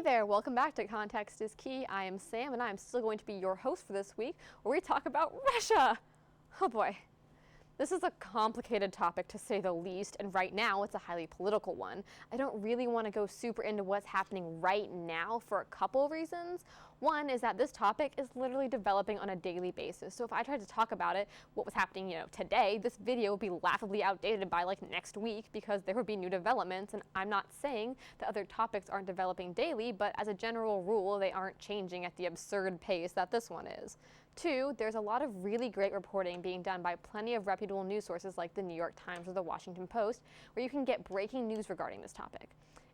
Hey there, welcome back to Context is Key. I am Sam and I'm still going to be your host for this week where we talk about Russia. Oh boy. This is a complicated topic to say the least, and right now it's a highly political one. I don't really want to go super into what's happening right now for a couple of reasons. One is that this topic is literally developing on a daily basis. So if I tried to talk about it, what was happening, today, this video would be laughably outdated by like next week because there would be new developments, and I'm not saying that other topics aren't developing daily, but as a general rule, they aren't changing at the absurd pace that this one is. Two, there's a lot of really great reporting being done by plenty of reputable news sources like the New York Times or the Washington Post, where you can get breaking news regarding this topic.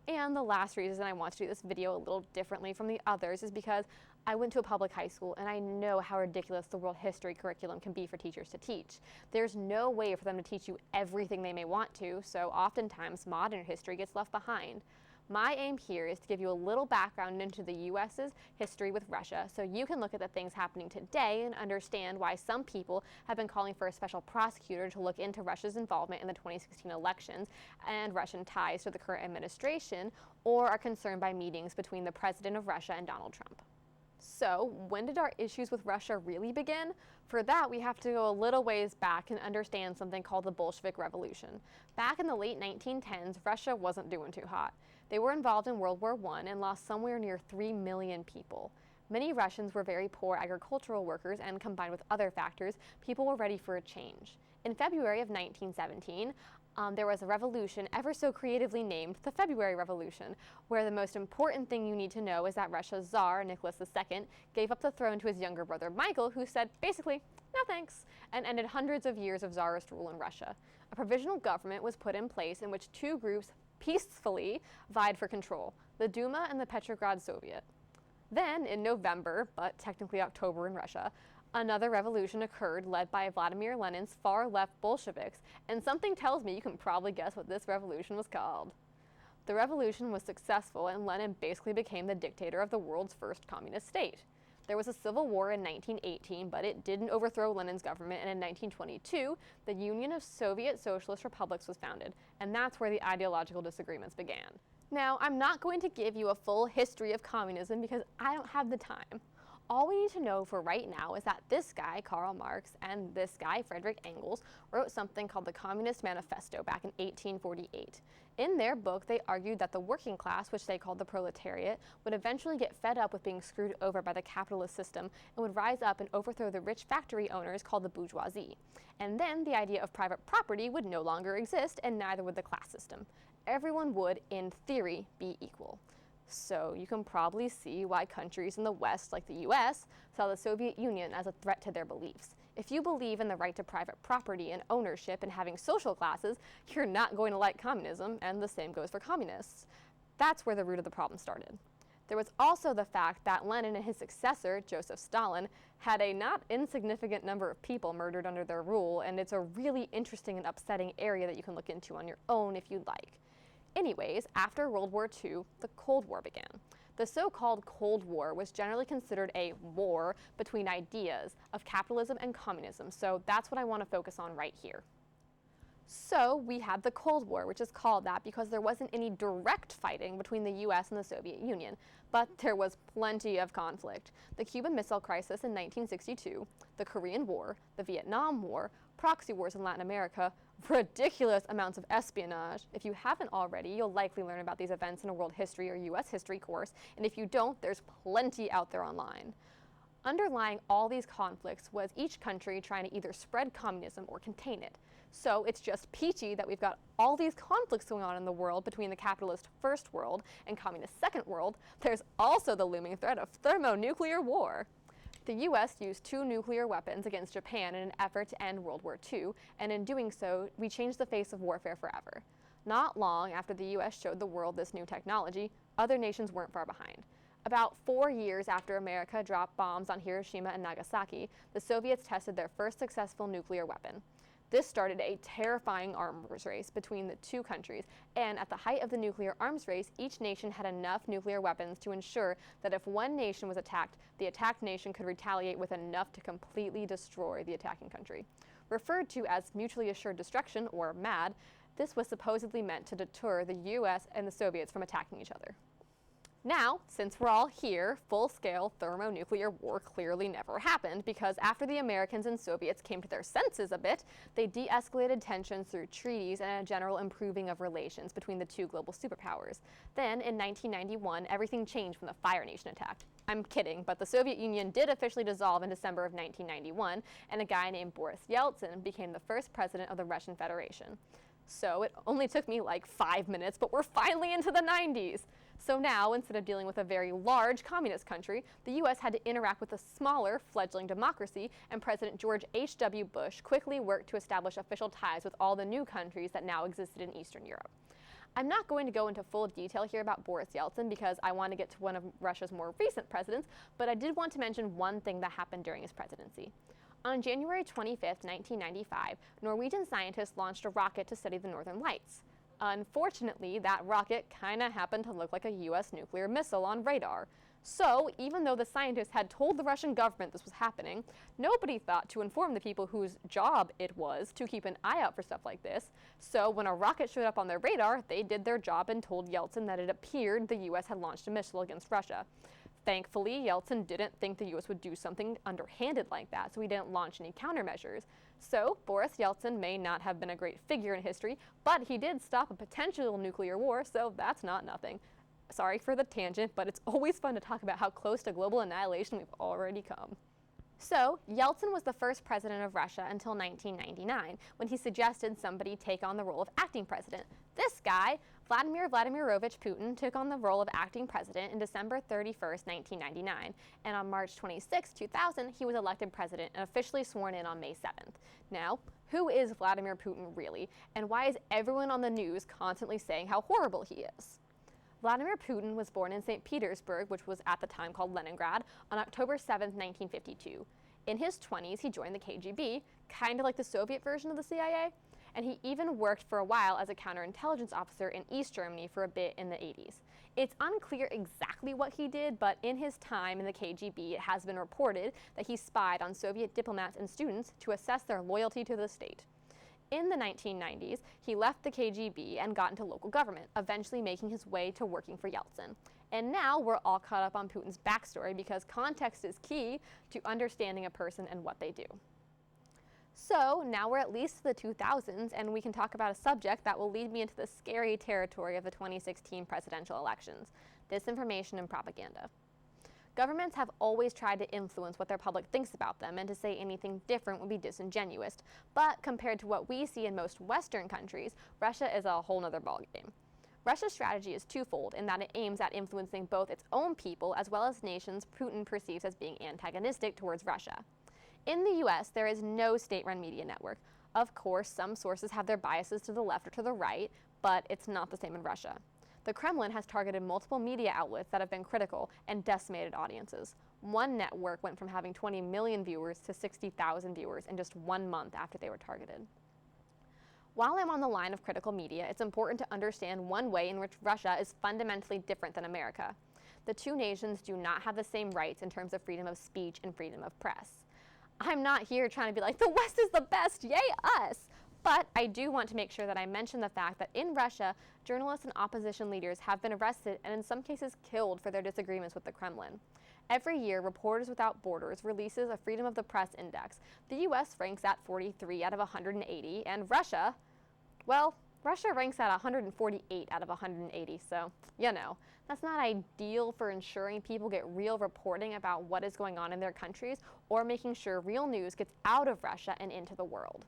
And the last reason I want to do this video a little differently from the others is because I went to a public high school and I know how ridiculous the world history curriculum can be for teachers to teach. There's no way for them to teach you everything they may want to, so oftentimes modern history gets left behind. My aim here is to give you a little background into the US's history with Russia so you can look at the things happening today and understand why some people have been calling for a special prosecutor to look into Russia's involvement in the 2016 elections and Russian ties to the current administration, or are concerned by meetings between the president of Russia and Donald Trump. So, when did our issues with Russia really begin? For that, we have to go a little ways back and understand something called the Bolshevik Revolution. Back in the late 1910s, Russia wasn't doing too hot. They were involved in World War I and lost somewhere near 3 million people. Many Russians were very poor agricultural workers, and combined with other factors, people were ready for a change. In February of 1917, there was a revolution ever so creatively named the February Revolution, where the most important thing you need to know is that Russia's Tsar, Nicholas II, gave up the throne to his younger brother Michael, who said, basically, no thanks, and ended hundreds of years of Tsarist rule in Russia. A provisional government was put in place in which two groups peacefully vied for control, the Duma and the Petrograd Soviet. Then, in November, but technically October in Russia, another revolution occurred led by Vladimir Lenin's far-left Bolsheviks, and something tells me you can probably guess what this revolution was called. The revolution was successful, and Lenin basically became the dictator of the world's first communist state. There was a civil war in 1918, but it didn't overthrow Lenin's government, and in 1922, the Union of Soviet Socialist Republics was founded, and that's where the ideological disagreements began. Now, I'm not going to give you a full history of communism because I don't have the time. All we need to know for right now is that this guy, Karl Marx, and this guy, Frederick Engels, wrote something called the Communist Manifesto back in 1848. In their book, they argued that the working class, which they called the proletariat, would eventually get fed up with being screwed over by the capitalist system and would rise up and overthrow the rich factory owners called the bourgeoisie. And then the idea of private property would no longer exist, and neither would the class system. Everyone would, in theory, be equal. So you can probably see why countries in the West, like the US, saw the Soviet Union as a threat to their beliefs. If you believe in the right to private property and ownership and having social classes, you're not going to like communism, and the same goes for communists. That's where the root of the problem started. There was also the fact that Lenin and his successor, Joseph Stalin, had a not insignificant number of people murdered under their rule, and it's a really interesting and upsetting area that you can look into on your own if you'd like. Anyways, after World War II, the Cold War began. The so-called Cold War was generally considered a war between ideas of capitalism and communism, so that's what I want to focus on right here. So we had the Cold War, which is called that because there wasn't any direct fighting between the US and the Soviet Union, but there was plenty of conflict. The Cuban Missile Crisis in 1962, the Korean War, the Vietnam War, proxy wars in Latin America, ridiculous amounts of espionage. If you haven't already, you'll likely learn about these events in a world history or US history course, and if you don't, there's plenty out there online. Underlying all these conflicts was each country trying to either spread communism or contain it. So it's just peachy that we've got all these conflicts going on in the world between the capitalist first world and communist second world. There's also the looming threat of thermonuclear war. The US used 2 nuclear weapons against Japan in an effort to end World War II, and in doing so, we changed the face of warfare forever. Not long after the US showed the world this new technology, other nations weren't far behind. About 4 years after America dropped bombs on Hiroshima and Nagasaki, the Soviets tested their first successful nuclear weapon. This started a terrifying arms race between the two countries, and at the height of the nuclear arms race, each nation had enough nuclear weapons to ensure that if one nation was attacked, the attacked nation could retaliate with enough to completely destroy the attacking country. Referred to as mutually assured destruction, or MAD, this was supposedly meant to deter the US and the Soviets from attacking each other. Now, since we're all here, full-scale thermonuclear war clearly never happened because after the Americans and Soviets came to their senses a bit, they de-escalated tensions through treaties and a general improving of relations between the two global superpowers. Then, in 1991, everything changed when the Fire Nation attacked. I'm kidding, but the Soviet Union did officially dissolve in December of 1991, and a guy named Boris Yeltsin became the first president of the Russian Federation. So it only took me like 5 minutes, but we're finally into the 90s. So now, instead of dealing with a very large communist country, the US had to interact with a smaller, fledgling democracy, and President George H.W. Bush quickly worked to establish official ties with all the new countries that now existed in Eastern Europe. I'm not going to go into full detail here about Boris Yeltsin because I want to get to one of Russia's more recent presidents, but I did want to mention one thing that happened during his presidency. On January 25, 1995, Norwegian scientists launched a rocket to study the Northern Lights. Unfortunately, that rocket kinda happened to look like a US nuclear missile on radar. So, even though the scientists had told the Russian government this was happening, nobody thought to inform the people whose job it was to keep an eye out for stuff like this. So, when a rocket showed up on their radar, they did their job and told Yeltsin that it appeared the US had launched a missile against Russia. Thankfully, Yeltsin didn't think the US would do something underhanded like that, so he didn't launch any countermeasures. So, Boris Yeltsin may not have been a great figure in history, but he did stop a potential nuclear war, so that's not nothing. Sorry for the tangent, but it's always fun to talk about how close to global annihilation we've already come. So, Yeltsin was the first president of Russia until 1999, when he suggested somebody take on the role of acting president. This guy, Vladimir Vladimirovich Putin, took on the role of acting president in December 31st, 1999, and on March 26, 2000, he was elected president and officially sworn in on May 7th. Now, who is Vladimir Putin really, and why is everyone on the news constantly saying how horrible he is? Vladimir Putin was born in St. Petersburg, which was at the time called Leningrad, on October 7, 1952. In his 20s, he joined the KGB, kind of like the Soviet version of the CIA, and he even worked for a while as a counterintelligence officer in East Germany for a bit in the 80s. It's unclear exactly what he did, but in his time in the KGB, it has been reported that he spied on Soviet diplomats and students to assess their loyalty to the state. In the 1990s, he left the KGB and got into local government, eventually making his way to working for Yeltsin. And now we're all caught up on Putin's backstory because context is key to understanding a person and what they do. So now we're at least to the 2000s, and we can talk about a subject that will lead me into the scary territory of the 2016 presidential elections: disinformation and propaganda. Governments have always tried to influence what their public thinks about them, and to say anything different would be disingenuous. But compared to what we see in most Western countries, Russia is a whole nother ballgame. Russia's strategy is twofold in that it aims at influencing both its own people as well as nations Putin perceives as being antagonistic towards Russia. In the US, there is no state-run media network. Of course, some sources have their biases to the left or to the right, but it's not the same in Russia. The Kremlin has targeted multiple media outlets that have been critical and decimated audiences. One network went from having 20 million viewers to 60,000 viewers in just 1 month after they were targeted. While I'm on the line of critical media, it's important to understand one way in which Russia is fundamentally different than America. The two nations do not have the same rights in terms of freedom of speech and freedom of press. I'm not here trying to be like, the West is the best, yay us! But I do want to make sure that I mention the fact that in Russia, journalists and opposition leaders have been arrested and in some cases killed for their disagreements with the Kremlin. Every year, Reporters Without Borders releases a Freedom of the Press Index. The US ranks at 43 out of 180, and Russia ranks at 148 out of 180, so, that's not ideal for ensuring people get real reporting about what is going on in their countries or making sure real news gets out of Russia and into the world.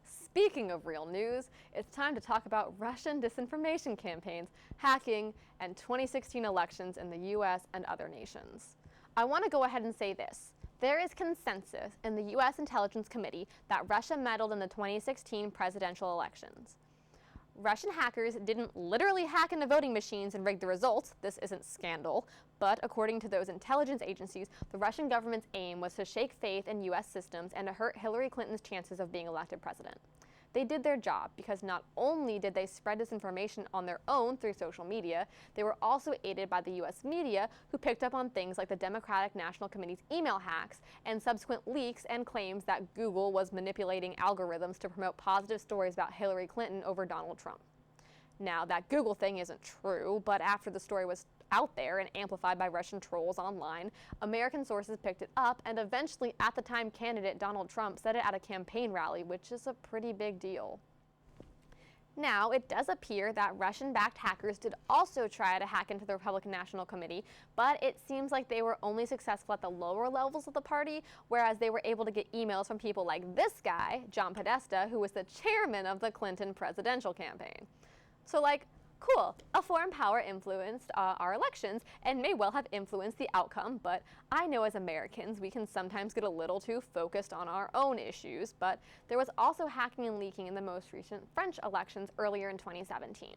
Speaking of real news, it's time to talk about Russian disinformation campaigns, hacking, and 2016 elections in the US and other nations. I want to go ahead and say this. There is consensus in the US Intelligence Committee that Russia meddled in the 2016 presidential elections. Russian hackers didn't literally hack into voting machines and rig the results. This isn't scandal. But according to those intelligence agencies, the Russian government's aim was to shake faith in US systems and to hurt Hillary Clinton's chances of being elected president. They did their job because not only did they spread disinformation on their own through social media, they were also aided by the US media, who picked up on things like the Democratic National Committee's email hacks and subsequent leaks and claims that Google was manipulating algorithms to promote positive stories about Hillary Clinton over Donald Trump. Now, that Google thing isn't true, but after the story was out there and amplified by Russian trolls online, American sources picked it up, and eventually, at the time candidate Donald Trump said it at a campaign rally, which is a pretty big deal. Now, it does appear that Russian-backed hackers did also try to hack into the Republican National Committee, but it seems like they were only successful at the lower levels of the party, whereas they were able to get emails from people like this guy, John Podesta, who was the chairman of the Clinton presidential campaign. So, cool, a foreign power influenced our elections and may well have influenced the outcome, but I know as Americans we can sometimes get a little too focused on our own issues, but there was also hacking and leaking in the most recent French elections earlier in 2017.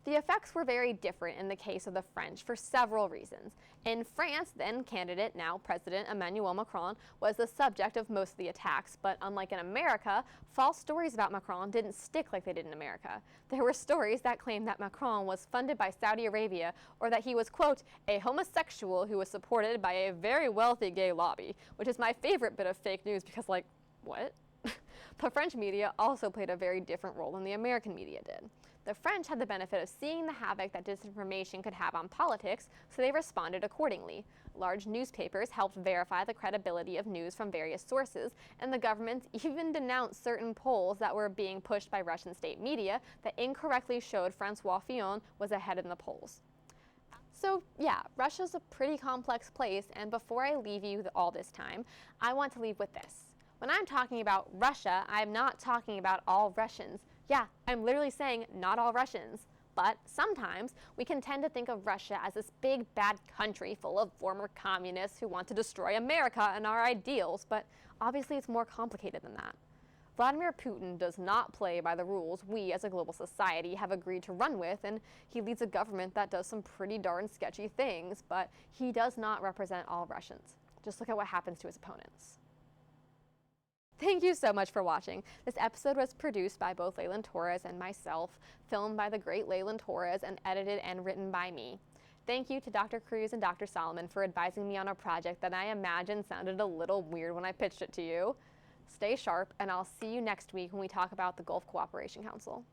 The effects were very different in the case of the French for several reasons. In France, then candidate, now President Emmanuel Macron, was the subject of most of the attacks, but unlike in America, false stories about Macron didn't stick like they did in America. There were stories that claimed that Macron was funded by Saudi Arabia, or that he was, quote, a homosexual who was supported by a very wealthy gay lobby, which is my favorite bit of fake news because, what? The French media also played a very different role than the American media did. The French had the benefit of seeing the havoc that disinformation could have on politics, so they responded accordingly. Large newspapers helped verify the credibility of news from various sources, and the government even denounced certain polls that were being pushed by Russian state media that incorrectly showed François Fillon was ahead in the polls. So yeah, Russia's a pretty complex place, and before I leave you all this time, I want to leave with this. When I'm talking about Russia, I'm not talking about all Russians. Yeah, I'm literally saying not all Russians. But sometimes we can tend to think of Russia as this big bad country full of former communists who want to destroy America and our ideals, but obviously it's more complicated than that. Vladimir Putin does not play by the rules we as a global society have agreed to run with, and he leads a government that does some pretty darn sketchy things, but he does not represent all Russians. Just look at what happens to his opponents. Thank you so much for watching. This episode was produced by both Leyland Torres and myself, filmed by the great Leyland Torres, and edited and written by me. Thank you to Dr. Cruz and Dr. Solomon for advising me on a project that I imagine sounded a little weird when I pitched it to you. Stay sharp, and I'll see you next week when we talk about the Gulf Cooperation Council.